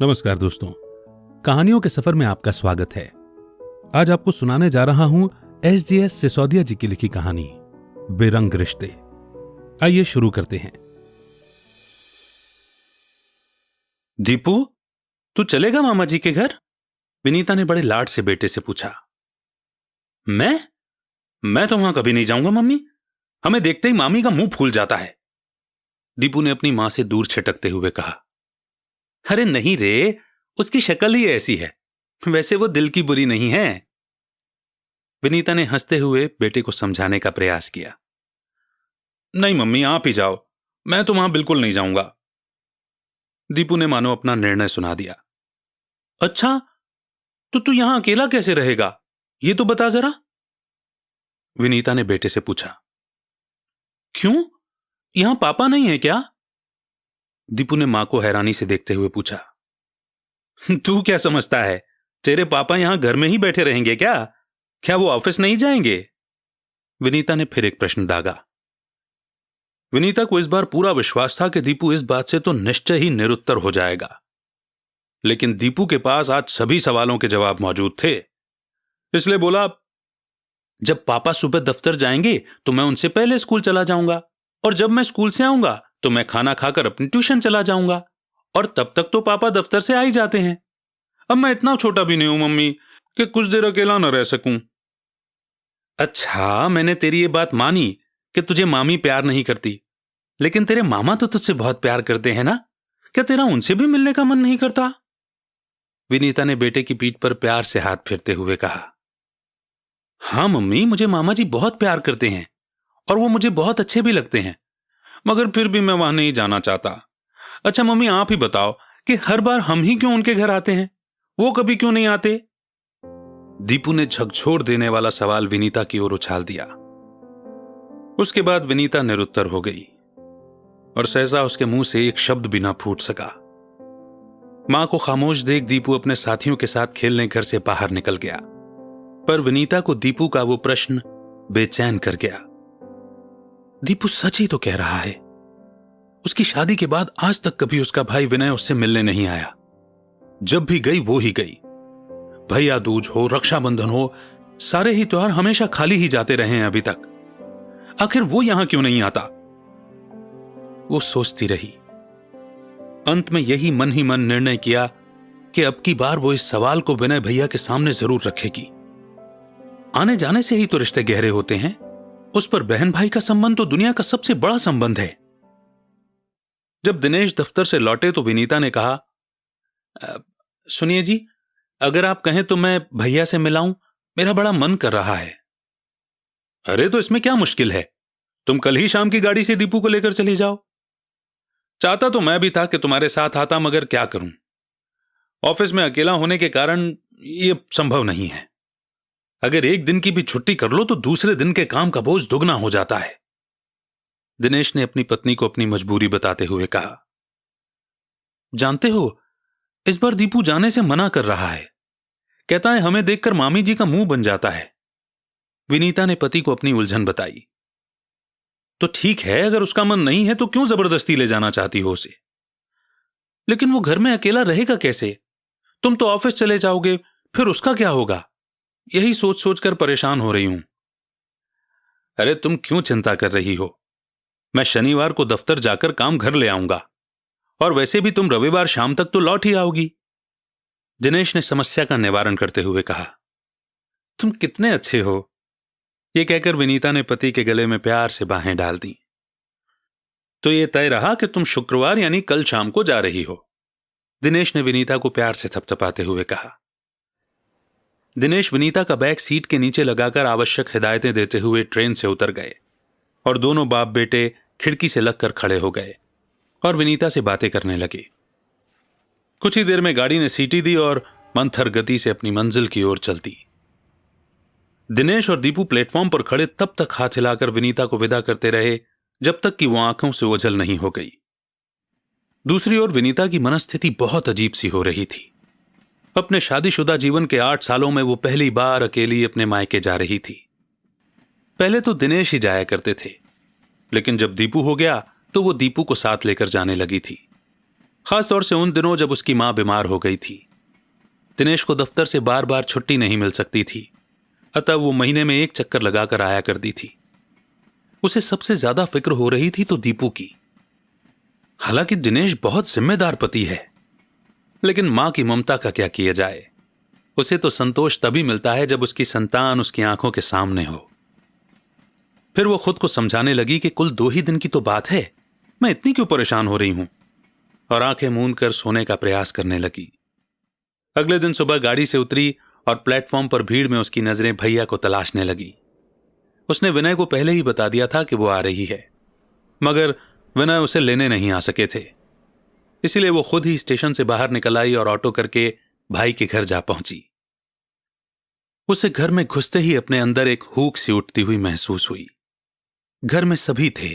नमस्कार दोस्तों, कहानियों के सफर में आपका स्वागत है। आज आपको सुनाने जा रहा हूं एसजीएस सिसोदिया जी की लिखी कहानी बेरंग रिश्ते। आइए शुरू करते हैं। दीपू, तू चलेगा मामा जी के घर? विनीता ने बड़े लाड से बेटे से पूछा। मैं तो वहां कभी नहीं जाऊंगा मम्मी। हमें देखते ही मामी का मुंह फूल जाता है। दीपू ने अपनी मां से दूर छिटकते हुए कहा। अरे नहीं रे, उसकी शक्ल ही ऐसी है, वैसे वो दिल की बुरी नहीं है। विनीता ने हंसते हुए बेटे को समझाने का प्रयास किया। नहीं मम्मी, आप ही जाओ, मैं तो वहां बिल्कुल नहीं जाऊंगा। दीपू ने मानो अपना निर्णय सुना दिया। अच्छा, तो तू यहां अकेला कैसे रहेगा, ये तो बता जरा, विनीता ने बेटे से पूछा। क्यों, यहां पापा नहीं है क्या? दीपू ने मां को हैरानी से देखते हुए पूछा। तू क्या समझता है, तेरे पापा यहां घर में ही बैठे रहेंगे क्या? क्या वो ऑफिस नहीं जाएंगे? विनीता ने फिर एक प्रश्न दागा। विनीता को इस बार पूरा विश्वास था कि दीपू इस बात से तो निश्चय ही निरुत्तर हो जाएगा, लेकिन दीपू के पास आज सभी सवालों के जवाब मौजूद थे। इसलिए बोला, जब पापा सुबह दफ्तर जाएंगे तो मैं उनसे पहले स्कूल चला जाऊंगा, और जब मैं स्कूल से आऊंगा तो मैं खाना खाकर अपनी ट्यूशन चला जाऊंगा, और तब तक तो पापा दफ्तर से आ ही जाते हैं। अब मैं इतना छोटा भी नहीं हूं मम्मी कि कुछ देर अकेला न रह सकूं। अच्छा, मैंने तेरी ये बात मानी कि तुझे मामी प्यार नहीं करती, लेकिन तेरे मामा तो तुझसे बहुत प्यार करते हैं ना? क्या तेरा उनसे भी मिलने का मन नहीं करता? विनीता ने बेटे की पीठ पर प्यार से हाथ फेरते हुए कहा। हां मम्मी, मुझे मामा जी बहुत प्यार करते हैं और वो मुझे बहुत अच्छे भी लगते हैं, मगर फिर भी मैं वहां नहीं जाना चाहता। अच्छा मम्मी, आप ही बताओ कि हर बार हम ही क्यों उनके घर आते हैं, वो कभी क्यों नहीं आते? दीपू ने झकझोर देने वाला सवाल विनीता की ओर उछाल दिया। उसके बाद विनीता निरुत्तर हो गई और सहसा उसके मुंह से एक शब्द भी ना फूट सका। मां को खामोश देख दीपू अपने साथियों के साथ खेलने घर से बाहर निकल गया, पर विनीता को दीपू का वो प्रश्न बेचैन कर गया। दीपू सच ही तो कह रहा है। उसकी शादी के बाद आज तक कभी उसका भाई विनय उससे मिलने नहीं आया। जब भी गई वो ही गई। भैया दूज हो, रक्षाबंधन हो, सारे ही त्योहार हमेशा खाली ही जाते रहे हैं अभी तक। आखिर वो यहां क्यों नहीं आता? वो सोचती रही। अंत में यही मन ही मन निर्णय किया कि अब की बार वो इस सवाल को विनय भैया के सामने जरूर रखेगी। आने जाने से ही तो रिश्ते गहरे होते हैं। उस पर बहन भाई का संबंध तो दुनिया का सबसे बड़ा संबंध है। जब दिनेश दफ्तर से लौटे तो विनीता ने कहा, सुनिए जी, अगर आप कहें तो मैं भैया से मिलाऊं, मेरा बड़ा मन कर रहा है। अरे तो इसमें क्या मुश्किल है, तुम कल ही शाम की गाड़ी से दीपू को लेकर चली जाओ। चाहता तो मैं भी था कि तुम्हारे साथ आता, मगर क्या करूं, ऑफिस में अकेला होने के कारण यह संभव नहीं है। अगर एक दिन की भी छुट्टी कर लो तो दूसरे दिन के काम का बोझ दुगना हो जाता है। दिनेश ने अपनी पत्नी को अपनी मजबूरी बताते हुए कहा। जानते हो, इस बार दीपू जाने से मना कर रहा है। कहता है हमें देखकर मामी जी का मुंह बन जाता है। विनीता ने पति को अपनी उलझन बताई। तो ठीक है, अगर उसका मन नहीं है तो क्यों जबरदस्ती ले जाना चाहती हो उसे? लेकिन वो घर में अकेला रहेगा कैसे? तुम तो ऑफिस चले जाओगे, फिर उसका क्या होगा? यही सोच सोचकर परेशान हो रही हूं। अरे तुम क्यों चिंता कर रही हो? मैं शनिवार को दफ्तर जाकर काम घर ले आऊंगा, और वैसे भी तुम रविवार शाम तक तो लौट ही आओगी। दिनेश ने समस्या का निवारण करते हुए कहा। तुम कितने अच्छे हो, यह कहकर विनीता ने पति के गले में प्यार से बाहें डाल दी। तो यह तय रहा कि तुम शुक्रवार यानी कल शाम को जा रही हो, दिनेश ने विनीता को प्यार से थपथपाते हुए कहा। दिनेश विनीता का बैग सीट के नीचे लगाकर आवश्यक हिदायतें देते हुए ट्रेन से उतर गए, और दोनों बाप बेटे खिड़की से लगकर खड़े हो गए और विनीता से बातें करने लगे। कुछ ही देर में गाड़ी ने सीटी दी और मंथर गति से अपनी मंजिल की ओर चलती। दिनेश और दीपू प्लेटफॉर्म पर खड़े तब तक हाथ हिलाकर विनीता को विदा करते रहे जब तक कि वो आंखों से ओझल नहीं हो गई। दूसरी ओर विनीता की मनस्थिति बहुत अजीब सी हो रही थी। अपने शादीशुदा जीवन के 8 सालों में वो पहली बार अकेली अपने मायके जा रही थी। पहले तो दिनेश ही जाया करते थे, लेकिन जब दीपू हो गया तो वो दीपू को साथ लेकर जाने लगी थी। खासतौर से उन दिनों जब उसकी मां बीमार हो गई थी। दिनेश को दफ्तर से बार बार छुट्टी नहीं मिल सकती थी, अतः वो महीने में एक चक्कर लगाकर आया करती थी। उसे सबसे ज्यादा फिक्र हो रही थी तो दीपू की। हालांकि दिनेश बहुत जिम्मेदार पति है, लेकिन मां की ममता का क्या किया जाए। उसे तो संतोष तभी मिलता है जब उसकी संतान उसकी आंखों के सामने हो। फिर वो खुद को समझाने लगी कि कुल 2 ही दिन की तो बात है, मैं इतनी क्यों परेशान हो रही हूं, और आंखें मूंद कर सोने का प्रयास करने लगी। अगले दिन सुबह गाड़ी से उतरी और प्लेटफॉर्म पर भीड़ में उसकी नजरें भैया को तलाशने लगी। उसने विनय को पहले ही बता दिया था कि वो आ रही है, मगर विनय उसे लेने नहीं आ सके थे। इसीलिए वो खुद ही स्टेशन से बाहर निकल आई और ऑटो करके भाई के घर जा पहुंची। उसे घर में घुसते ही अपने अंदर एक हूक सी उठती हुई महसूस हुई। घर में सभी थे,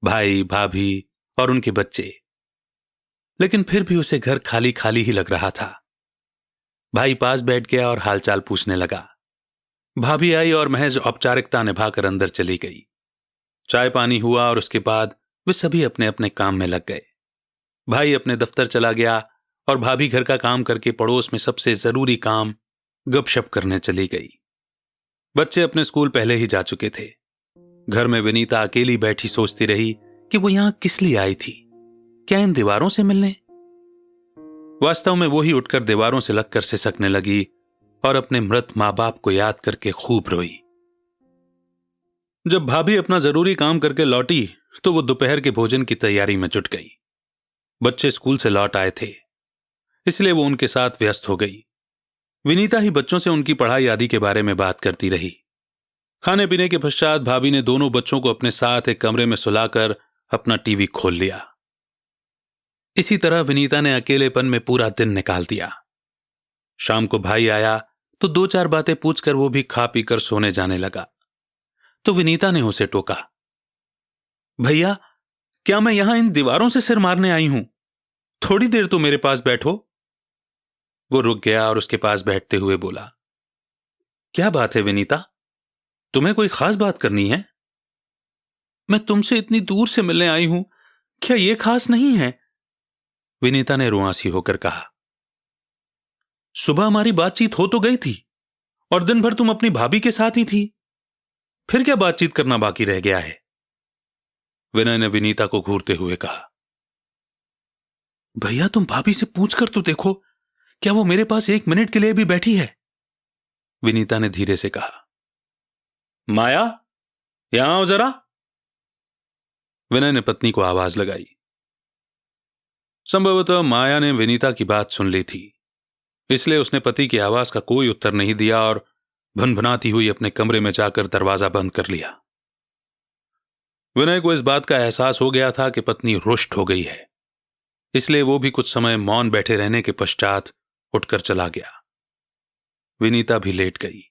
भाई, भाभी और उनके बच्चे, लेकिन फिर भी उसे घर खाली खाली ही लग रहा था। भाई पास बैठ गया और हालचाल पूछने लगा। भाभी आई और महज औपचारिकता निभाकर अंदर चली गई। चाय पानी हुआ और उसके बाद वे सभी अपने अपने काम में लग गए। भाई अपने दफ्तर चला गया और भाभी घर का काम करके पड़ोस में सबसे जरूरी काम गपशप करने चली गई। बच्चे अपने स्कूल पहले ही जा चुके थे। घर में विनीता अकेली बैठी सोचती रही कि वो यहां किस लिए आई थी, क्या इन दीवारों से मिलने? वास्तव में वो ही उठकर दीवारों से लगकर सिसकने लगी और अपने मृत मां बाप को याद करके खूब रोई। जब भाभी अपना जरूरी काम करके लौटी तो वो दोपहर के भोजन की तैयारी में जुट गई। बच्चे स्कूल से लौट आए थे, इसलिए वो उनके साथ व्यस्त हो गई। विनीता ही बच्चों से उनकी पढ़ाई आदि के बारे में बात करती रही। खाने पीने के पश्चात भाभी ने दोनों बच्चों को अपने साथ एक कमरे में सुलाकर अपना टीवी खोल लिया। इसी तरह विनीता ने अकेलेपन में पूरा दिन निकाल दिया। शाम को भाई आया तो 2-4 बातें पूछकर वो भी खा पीकर सोने जाने लगा। तो विनीता ने उसे टोका, भैया, क्या मैं यहां इन दीवारों से सिर मारने आई हूं? थोड़ी देर तो मेरे पास बैठो। वो रुक गया और उसके पास बैठते हुए बोला, क्या बात है विनीता, तुम्हें कोई खास बात करनी है? मैं तुमसे इतनी दूर से मिलने आई हूं, क्या यह खास नहीं है? विनीता ने रुआंसी होकर कहा। सुबह हमारी बातचीत हो तो गई थी और दिन भर तुम अपनी भाभी के साथ ही थी, फिर क्या बातचीत करना बाकी रह गया है? विनय ने विनीता को घूरते हुए कहा। भैया, तुम भाभी से पूछकर तो देखो, क्या वो मेरे पास 1 मिनट के लिए भी बैठी है? विनीता ने धीरे से कहा। माया, यहां आओ जरा। विनय ने पत्नी को आवाज लगाई। संभवतः माया ने विनीता की बात सुन ली थी, इसलिए उसने पति की आवाज का कोई उत्तर नहीं दिया और भनभनाती हुई अपने कमरे में जाकर दरवाजा बंद कर लिया। विनय को इस बात का एहसास हो गया था कि पत्नी रुष्ट हो गई है, इसलिए वो भी कुछ समय मौन बैठे रहने के पश्चात उठकर चला गया। विनीता भी लेट गई।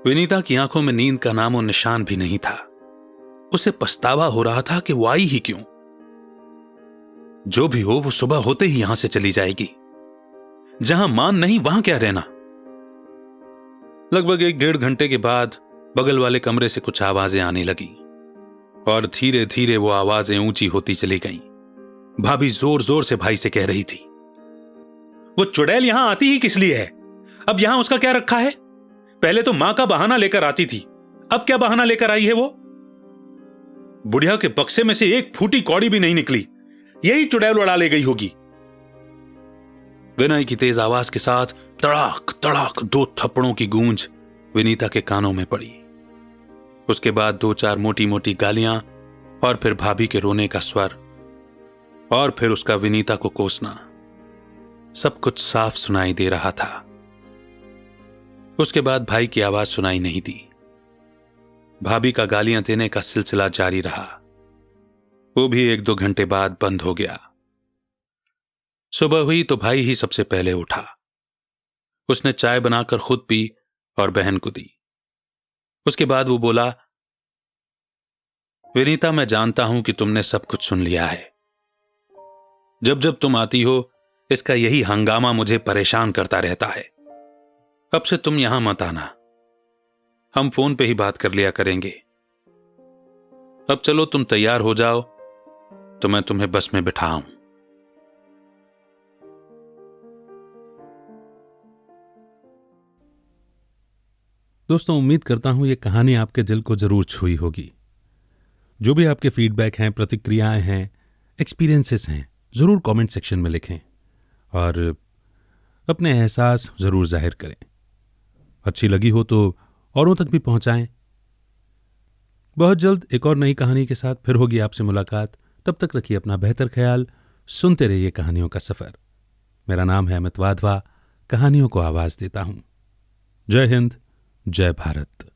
विनीता की आंखों में नींद का नामो निशान भी नहीं था। उसे पछतावा हो रहा था कि वो आई ही क्यों। जो भी हो, वो सुबह होते ही यहां से चली जाएगी। जहां मान नहीं वहां क्या रहना। लगभग 1-1.5 घंटे के बाद बगल वाले कमरे से कुछ आवाजें आने लगी और धीरे धीरे वो आवाजें ऊंची होती चली गईं। भाभी जोर जोर से भाई से कह रही थी, वो चुड़ैल यहां आती ही किस लिए है? अब यहां उसका क्या रखा है? पहले तो मां का बहाना लेकर आती थी, अब क्या बहाना लेकर आई है वो? बुढ़िया के बक्से में से एक फूटी कौड़ी भी नहीं निकली, यही चुड़ैल उड़ा ले गई होगी। विनय की तेज आवाज के साथ तड़ाक तड़ाक 2 थप्पड़ों की गूंज विनीता के कानों में पड़ी। उसके बाद 2-4 मोटी मोटी गालियां और फिर भाभी के रोने का स्वर और फिर उसका विनीता को कोसना। सब कुछ साफ सुनाई दे रहा था। उसके बाद भाई की आवाज सुनाई नहीं दी। भाभी का गालियां देने का सिलसिला जारी रहा। वो भी 1-2 घंटे बाद बंद हो गया। सुबह हुई तो भाई ही सबसे पहले उठा। उसने चाय बनाकर खुद पी और बहन को दी। उसके बाद वो बोला, विनीता, मैं जानता हूं कि तुमने सब कुछ सुन लिया है। जब जब तुम आती हो, इसका यही हंगामा मुझे परेशान करता रहता है। अब से तुम यहां मत आना, हम फोन पे ही बात कर लिया करेंगे। अब चलो, तुम तैयार हो जाओ तो मैं तुम्हें बस में बिठाऊं। दोस्तों, उम्मीद करता हूं ये कहानी आपके दिल को जरूर छुई होगी। जो भी आपके फीडबैक हैं, प्रतिक्रियाएं हैं, एक्सपीरियंसेस हैं, जरूर कमेंट सेक्शन में लिखें और अपने एहसास जरूर जाहिर करें। अच्छी लगी हो तो औरों तक भी पहुंचाएं। बहुत जल्द एक और नई कहानी के साथ फिर होगी आपसे मुलाकात। तब तक रखिए अपना बेहतर ख्याल। सुनते रहिए कहानियों का सफर। मेरा नाम है अमित वाधवा। कहानियों को आवाज देता हूं। जय हिंद, जय भारत।